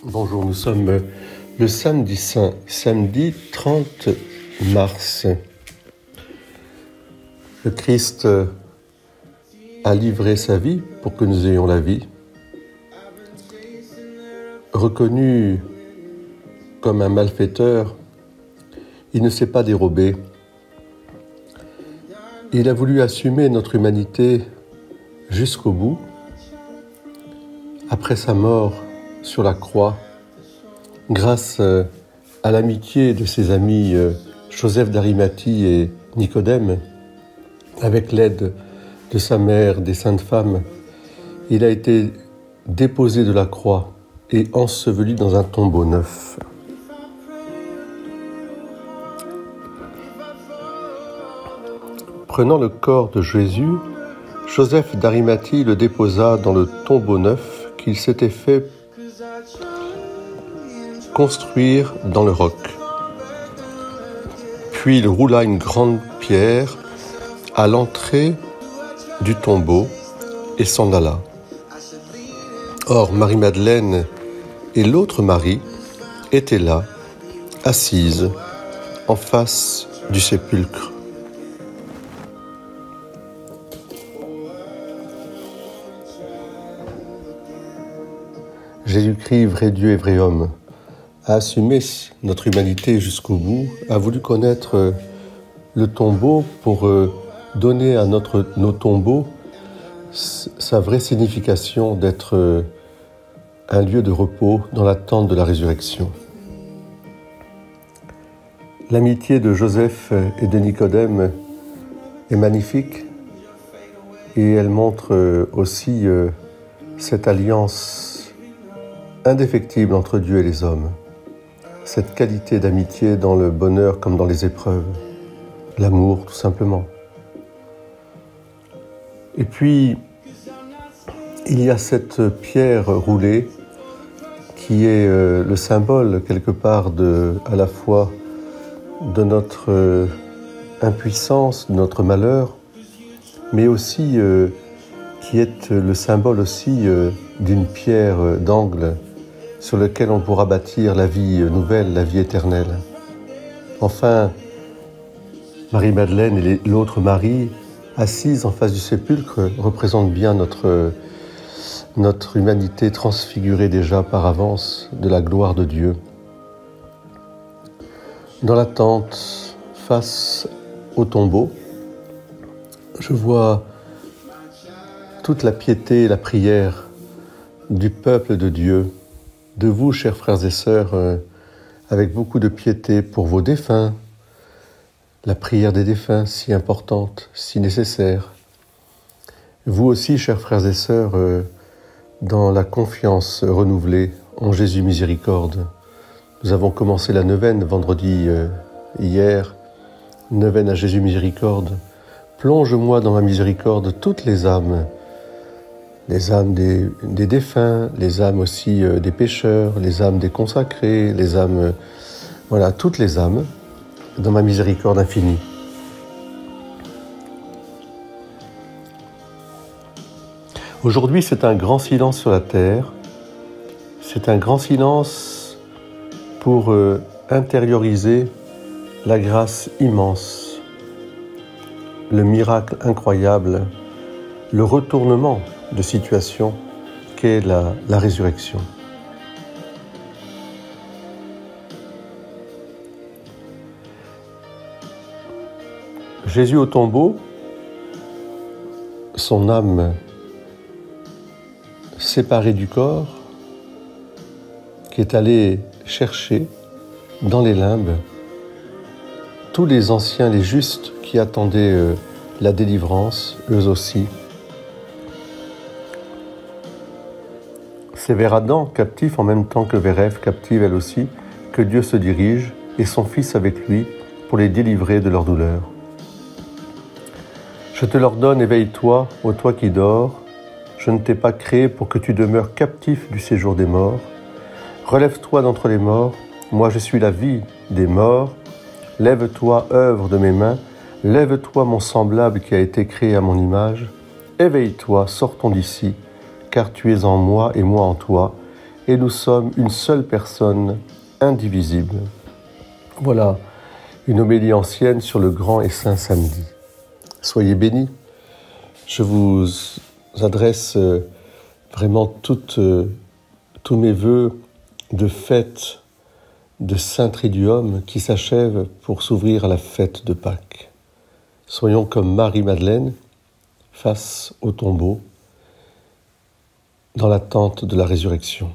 Bonjour, nous sommes le samedi saint, samedi 30 mars. Le Christ a livré sa vie pour que nous ayons la vie. Reconnu comme un malfaiteur, il ne s'est pas dérobé. Il a voulu assumer notre humanité jusqu'au bout. Après sa mort sur la croix, grâce à l'amitié de ses amis Joseph d'Arimathie et Nicodème, avec l'aide de sa mère, des saintes femmes, il a été déposé de la croix et enseveli dans un tombeau neuf. Prenant le corps de Jésus, Joseph d'Arimathie le déposa dans le tombeau neuf qu'il s'était fait construire dans le roc. Puis il roula une grande pierre à l'entrée du tombeau et s'en alla. Or, Marie-Madeleine et l'autre Marie étaient là, assises, en face du sépulcre. Jésus-Christ, vrai Dieu et vrai homme, a assumé notre humanité jusqu'au bout, a voulu connaître le tombeau pour donner à nos tombeaux sa vraie signification d'être un lieu de repos dans l'attente de la résurrection. L'amitié de Joseph et de Nicodème est magnifique et elle montre aussi cette alliance indéfectible entre Dieu et les hommes. Cette qualité d'amitié dans le bonheur comme dans les épreuves. L'amour, tout simplement. Et puis, il y a cette pierre roulée qui est le symbole, quelque part, à la fois de notre impuissance, de notre malheur, mais aussi qui est le symbole aussi d'une pierre d'angle sur lequel on pourra bâtir la vie nouvelle, la vie éternelle. Enfin, Marie-Madeleine et l'autre Marie, assises en face du sépulcre, représentent bien notre humanité transfigurée déjà par avance de la gloire de Dieu. Dans l'attente, face au tombeau, je vois toute la piété et la prière du peuple de Dieu, de vous, chers frères et sœurs, avec beaucoup de piété pour vos défunts, la prière des défunts, si importante, si nécessaire. Vous aussi, chers frères et sœurs, dans la confiance renouvelée en Jésus miséricorde. Nous avons commencé la neuvaine vendredi hier, neuvaine à Jésus miséricorde. Plonge-moi dans ma miséricorde toutes les âmes des défunts, les âmes aussi des pécheurs, les âmes des consacrés, les âmes, voilà, toutes les âmes, dans ma miséricorde infinie. Aujourd'hui, c'est un grand silence sur la terre, c'est un grand silence pour intérioriser la grâce immense, le miracle incroyable, le retournement de situation qu'est la résurrection. Jésus au tombeau, son âme séparée du corps, qui est allé chercher dans les limbes tous les anciens, les justes qui attendaient la délivrance, eux aussi. C'est vers Adam, captif en même temps que vers Ève, captive elle aussi, que Dieu se dirige et son Fils avec lui pour les délivrer de leur douleur. Je te l'ordonne, éveille-toi, ô toi qui dors. Je ne t'ai pas créé pour que tu demeures captif du séjour des morts. Relève-toi d'entre les morts, moi je suis la vie des morts. Lève-toi, œuvre de mes mains. Lève-toi, mon semblable qui a été créé à mon image. Éveille-toi, sortons d'ici, car tu es en moi et moi en toi, et nous sommes une seule personne indivisible. Voilà une homélie ancienne sur le grand et saint samedi. Soyez bénis. Je vous adresse vraiment tous mes vœux de fête de Saint Triduum qui s'achève pour s'ouvrir à la fête de Pâques. Soyons comme Marie-Madeleine face au tombeau dans l'attente de la résurrection.